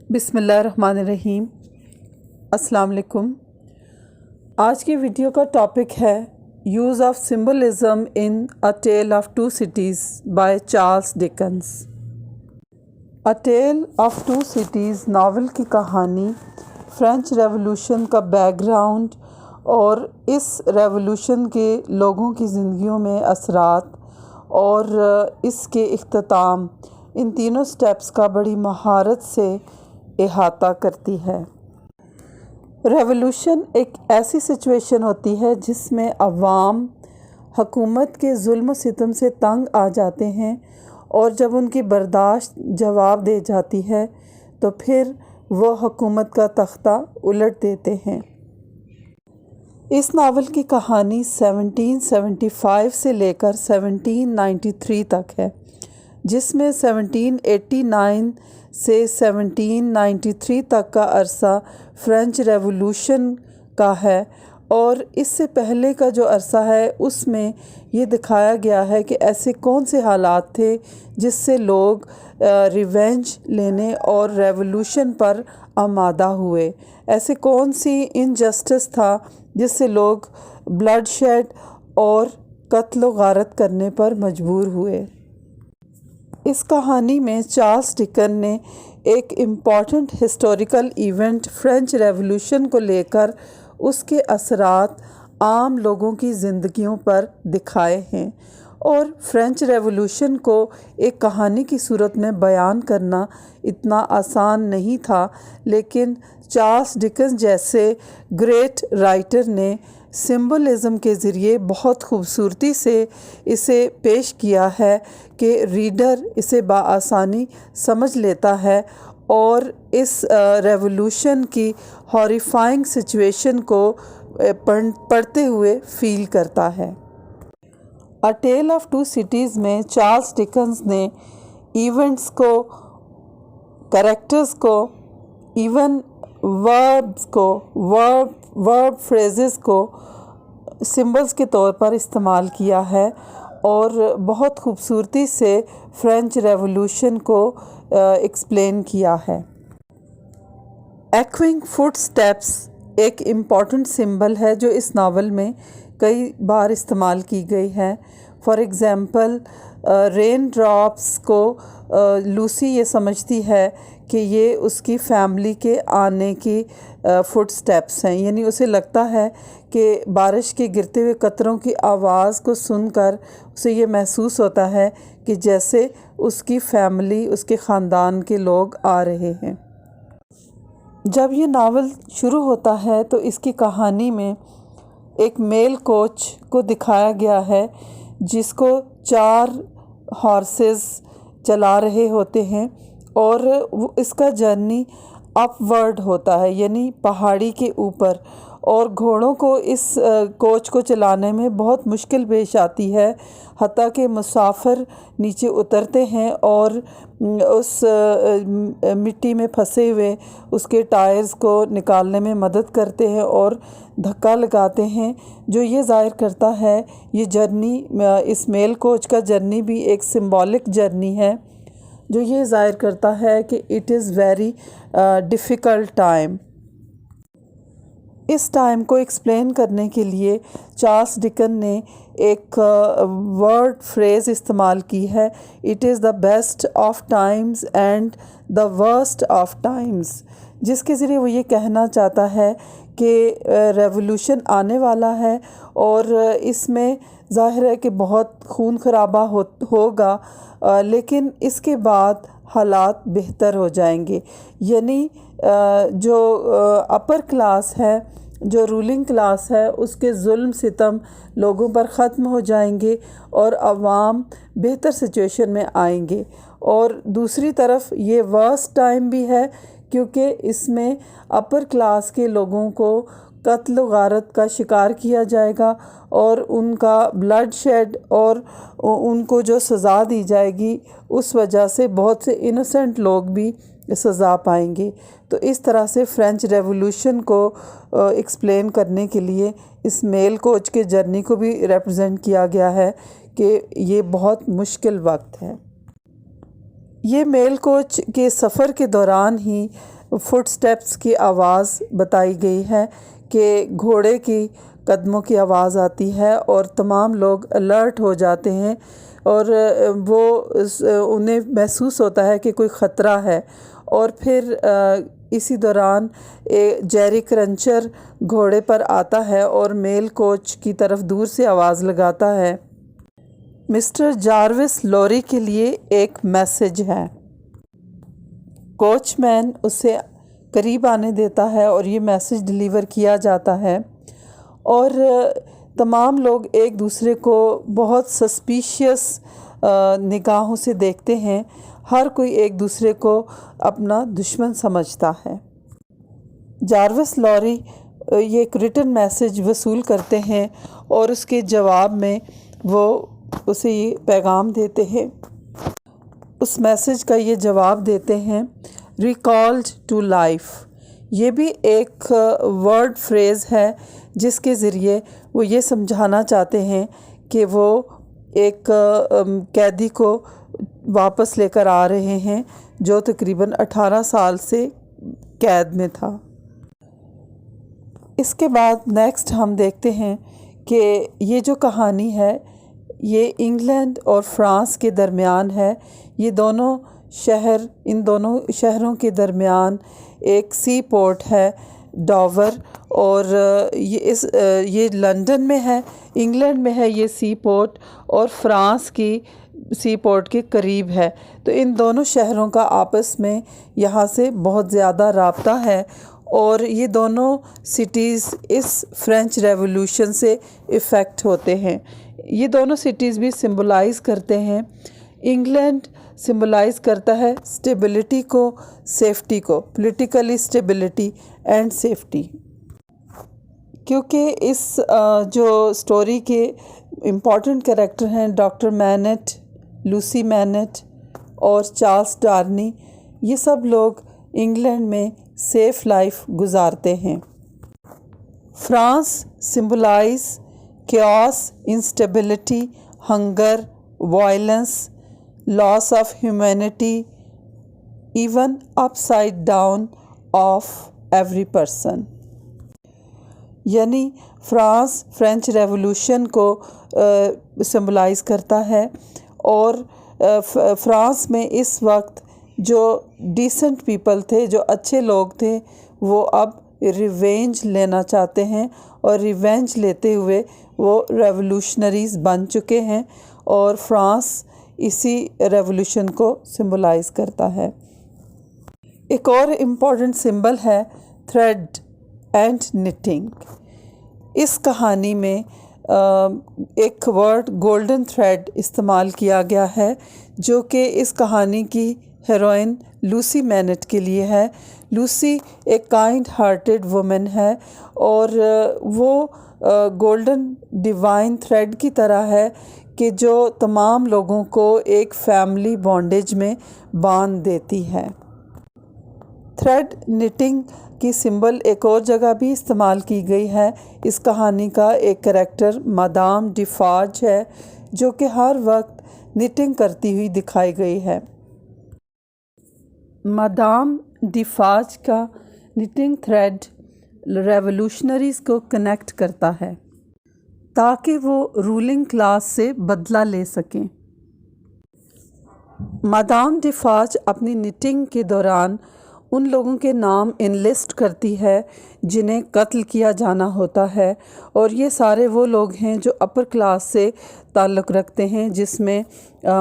بسم اللہ الرحمن الرحیم۔ السلام علیکم۔ آج کی ویڈیو کا ٹاپک ہے use of symbolism in a tale of two cities by Charles Dickens. A tale of two cities novel کی کہانی فرینچ ریولوشن کا بیک گراؤنڈ اور اس ریولوشن کے لوگوں کی زندگیوں میں اثرات اور اس کے اختتام، ان تینوں سٹیپس کا بڑی مہارت سے احاطہ کرتی ہے۔ ریولوشن ایک ایسی سچویشن ہوتی ہے جس میں عوام حکومت کے ظلم و ستم سے تنگ آ جاتے ہیں، اور جب ان کی برداشت جواب دے جاتی ہے تو پھر وہ حکومت کا تختہ الٹ دیتے ہیں۔ اس ناول کی کہانی 1775 سے لے کر 1793 تک ہے، جس میں 1789 سے 1793 تک کا عرصہ فرینچ ریولوشن کا ہے، اور اس سے پہلے کا جو عرصہ ہے اس میں یہ دکھایا گیا ہے کہ ایسے کون سے حالات تھے جس سے لوگ ریونج لینے اور ریولوشن پر آمادہ ہوئے، ایسے کون سی انجسٹس تھا جس سے لوگ بلڈ شیڈ اور قتل و غارت کرنے پر مجبور ہوئے۔ اس کہانی میں چارلس ڈکن نے ایک important historical event French Revolution کو لے کر اس کے اثرات عام لوگوں کی زندگیوں پر دکھائے ہیں، اور فرینچ ریولوشن کو ایک کہانی کی صورت میں بیان کرنا اتنا آسان نہیں تھا، لیکن چارلس ڈکن جیسے گریٹ رائٹر نے سمبلزم کے ذریعے بہت خوبصورتی سے اسے پیش کیا ہے کہ ریڈر اسے بآسانی سمجھ لیتا ہے اور اس ریولوشن کی ہاریفائنگ سچویشن کو پڑھتے ہوئے فیل کرتا ہے۔ اے ٹیل آف ٹو سٹیز میں چارلس ڈکنس نے ایونٹس کو، کریکٹرز کو، ایون وربز کو، ورب فریزز کو سمبلز کے طور پر استعمال کیا ہے، اور بہت خوبصورتی سے فرینچ ریولوشن کو ایکسپلین کیا ہے۔ ایکوئنگ فٹ سٹیپس ایک امپورٹنٹ سمبل ہے جو اس ناول میں کئی بار استعمال کی گئی ہے۔ فار ایگزامپل رین ڈراپس کو لوسی یہ سمجھتی ہے کہ یہ اس کی فیملی کے آنے کی فٹ سٹیپس ہیں، یعنی اسے لگتا ہے کہ بارش کے گرتے ہوئے قطروں کی آواز کو سن کر اسے یہ محسوس ہوتا ہے کہ جیسے اس کی فیملی، اس کے خاندان کے لوگ آ رہے ہیں۔ جب یہ ناول شروع ہوتا ہے تو اس کی کہانی میں ایک میل کوچ کو دکھایا گیا ہے جس کو 4 ہارسز چلا رہے ہوتے ہیں، اور اس کا جرنی اپ ورڈ ہوتا ہے، یعنی پہاڑی کے اوپر، اور گھوڑوں کو اس کوچ کو چلانے میں بہت مشکل پیش آتی ہے، حتیٰ کہ مسافر نیچے اترتے ہیں اور اس مٹی میں پھنسے ہوئے اس کے ٹائرز کو نکالنے میں مدد کرتے ہیں اور دھکا لگاتے ہیں، جو یہ ظاہر کرتا ہے یہ جرنی، اس میل کوچ کا جرنی بھی ایک سمبولک جرنی ہے، جو یہ ظاہر کرتا ہے کہ it is very difficult time. اس ٹائم کو ایکسپلین کرنے کے لیے چارلس ڈکن نے ایک ورڈ فریز استعمال کی ہے، it is the best of Times and the worst of Times, جس کے ذریعے وہ یہ کہنا چاہتا ہے کہ ریولوشن آنے والا ہے، اور اس میں ظاہر ہے کہ بہت خون خرابہ ہوگا، لیکن اس کے بعد حالات بہتر ہو جائیں گے، یعنی جو اپر کلاس ہے، جو رولنگ کلاس ہے، اس کے ظلم ستم لوگوں پر ختم ہو جائیں گے اور عوام بہتر سچویشن میں آئیں گے۔ اور دوسری طرف یہ ورسٹ ٹائم بھی ہے کیونکہ اس میں اپر کلاس کے لوگوں کو قتل و غارت کا شکار کیا جائے گا، اور ان کا بلڈ شیڈ اور ان کو جو سزا دی جائے گی اس وجہ سے بہت سے انوسنٹ لوگ بھی سزا پائیں گے۔ تو اس طرح سے فرینچ ریولوشن کو ایکسپلین کرنے کے لیے اس میل کوچ کے جرنی کو بھی ریپرزینٹ کیا گیا ہے کہ یہ بہت مشکل وقت ہے۔ یہ میل کوچ کے سفر کے دوران ہی فٹ سٹیپس کی آواز بتائی گئی ہے کہ گھوڑے کی قدموں کی آواز آتی ہے اور تمام لوگ الرٹ ہو جاتے ہیں اور وہ انہیں محسوس ہوتا ہے کہ کوئی خطرہ ہے، اور پھر اسی دوران جیری کرنچر گھوڑے پر آتا ہے اور میل کوچ کی طرف دور سے آواز لگاتا ہے، مسٹر جاروس لوری کے لیے ایک میسج ہے۔ کوچ مین اسے قریب آنے دیتا ہے اور یہ میسج ڈیلیور کیا جاتا ہے، اور تمام لوگ ایک دوسرے کو بہت سسپیشیس نگاہوں سے دیکھتے ہیں، ہر کوئی ایک دوسرے کو اپنا دشمن سمجھتا ہے۔ جاروس لوری یہ ایک ریٹن میسج وصول کرتے ہیں اور اس کے جواب میں وہ اسے یہ پیغام دیتے ہیں، اس میسج کا یہ جواب دیتے ہیں، ریکالڈ ٹو لائف۔ یہ بھی ایک ورڈ فریز ہے جس کے ذریعے وہ یہ سمجھانا چاہتے ہیں کہ وہ ایک قیدی کو واپس لے کر آ رہے ہیں جو تقریباً 18 سال سے قید میں تھا۔ اس کے بعد نیکسٹ ہم دیکھتے ہیں کہ یہ جو کہانی ہے یہ انگلینڈ اور فرانس کے درمیان ہے۔ یہ دونوں ان دونوں شہروں کے درمیان ایک سی پورٹ ہے، ڈاور، اور یہ لندن میں ہے، انگلینڈ میں ہے یہ سی پورٹ، اور فرانس کی سی پورٹ کے قریب ہے۔ تو ان دونوں شہروں کا آپس میں یہاں سے بہت زیادہ رابطہ ہے، اور یہ دونوں سٹیز اس فرینچ ریولوشن سے افیکٹ ہوتے ہیں۔ یہ دونوں سٹیز بھی سمبلائز کرتے ہیں، انگلینڈ سمبلائز کرتا ہے اسٹیبلٹی کو، سیفٹی کو، پولیٹیکلی اسٹیبلٹی اینڈ سیفٹی۔ کیونکہ اس جو سٹوری کے امپورٹنٹ کریکٹر ہیں ڈاکٹر مینٹ، لوسی مینٹ اور چارلس ڈارنی، یہ سب لوگ انگلینڈ میں سیف لائف گزارتے ہیں۔ France symbolize chaos, instability, hunger, violence, loss of humanity, even upside down of every person. یعنی فرانس فرینچ ریولوشن کو سمبلائز کرتا ہے، اور فرانس میں اس وقت جو ڈیسنٹ پیپل تھے، جو اچھے لوگ تھے، وہ اب ریونج لینا چاہتے ہیں، اور ریونج لیتے ہوئے وہ ریولوشنریز بن چکے ہیں، اور فرانس اسی ریولوشن کو سمبلائز کرتا ہے۔ ایک اور امپورٹنٹ سمبل ہے تھریڈ اینڈ نٹنگ۔ اس کہانی میں ایک ورڈ گولڈن تھریڈ استعمال کیا گیا ہے، جو کہ اس کہانی کی ہیروئن لوسی مینٹ کے لیے ہے۔ لوسی ایک کائنڈ ہارٹیڈ وومن ہے، اور وہ گولڈن ڈیوائن تھریڈ کی طرح ہے کہ جو تمام لوگوں کو ایک فیملی بانڈیج میں باندھ دیتی ہے۔ تھریڈ نٹنگ کی سمبل ایک اور جگہ بھی استعمال کی گئی ہے۔ اس کہانی کا ایک کریکٹر مادام ڈیفارج ہے، جو کہ ہر وقت نٹنگ کرتی ہوئی دکھائی گئی ہے۔ مادام ڈیفارج کا نٹنگ تھریڈ ریولوشنریز کو کنیکٹ کرتا ہے تاکہ وہ رولنگ کلاس سے بدلہ لے سکیں۔ مادام ڈیفارج اپنی نٹنگ کے دوران ان لوگوں کے نام انلسٹ کرتی ہے جنہیں قتل کیا جانا ہوتا ہے، اور یہ سارے وہ لوگ ہیں جو اپر کلاس سے تعلق رکھتے ہیں، جس میں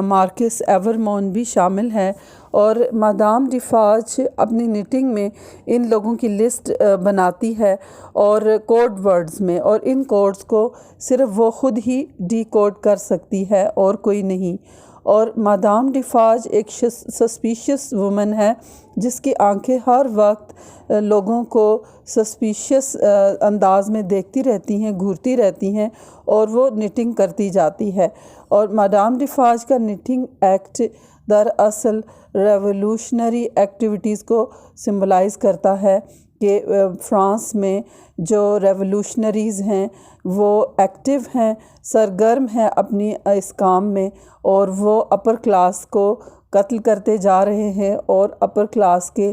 مارکس ایورمون بھی شامل ہے۔ اور مادام ڈیفارج اپنی نٹنگ میں ان لوگوں کی لسٹ بناتی ہے اور کوڈ ورڈز میں، اور ان کوڈز کو صرف وہ خود ہی ڈی کوڈ کر سکتی ہے اور کوئی نہیں۔ اور مادام ڈیفارج ایک سسپیشیس وومن ہے جس کی آنکھیں ہر وقت لوگوں کو سسپیشیس انداز میں دیکھتی رہتی ہیں، گھورتی رہتی ہیں، اور وہ نٹنگ کرتی جاتی ہے۔ اور مادام ڈیفارج کا نٹنگ ایکٹ دراصل ریولوشنری ایکٹیویٹیز کو سمبلائز کرتا ہے کہ فرانس میں جو ریولوشنریز ہیں وہ ایکٹیو ہیں، سرگرم ہیں اپنی اس کام میں، اور وہ اپر کلاس کو قتل کرتے جا رہے ہیں اور اپر کلاس کے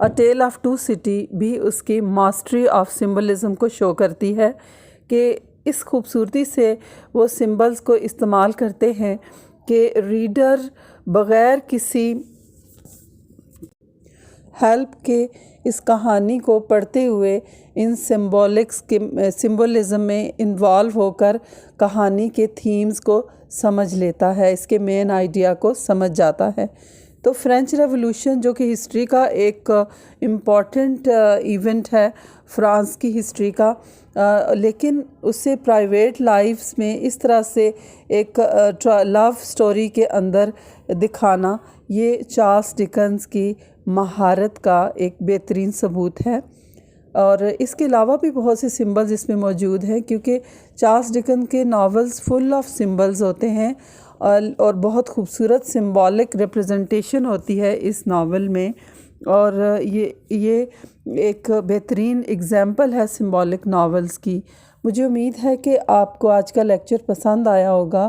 اے ٹیل آف ٹو سٹی بھی اس کی ماسٹری آف سمبلزم کو شو کرتی ہے کہ اس خوبصورتی سے وہ سمبلز کو استعمال کرتے ہیں کہ ریڈر بغیر کسی ہیلپ کے اس کہانی کو پڑھتے ہوئے ان سمبولزم میں انوالو ہو کر کہانی کے تھیمز کو سمجھ لیتا ہے، اس کے مین آئیڈیا کو سمجھ جاتا ہے۔ تو فرینچ ریولوشن جو کہ ہسٹری کا ایک امپورٹنٹ ایونٹ ہے فرانس کی ہسٹری کا، لیکن اس سے پرائیویٹ لائفز میں اس طرح سے ایک لو سٹوری کے اندر دکھانا، یہ چارلس ڈکنز کی مہارت کا ایک بہترین ثبوت ہے۔ اور اس کے علاوہ بھی بہت سے سمبلز اس میں موجود ہیں، کیونکہ چارلس ڈکن کے ناولز فل آف سمبلز ہوتے ہیں اور بہت خوبصورت سمبولک ریپریزنٹیشن ہوتی ہے اس ناول میں، اور یہ ایک بہترین اگزامپل ہے سمبولک ناولز کی۔ مجھے امید ہے کہ آپ کو آج کا لیکچر پسند آیا ہوگا۔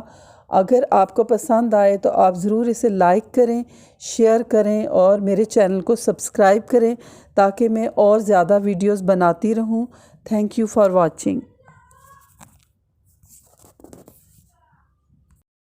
اگر آپ کو پسند آئے تو آپ ضرور اسے لائک کریں، شیئر کریں اور میرے چینل کو سبسکرائب کریں تاکہ میں اور زیادہ ویڈیوز بناتی رہوں۔ Thank you for watching.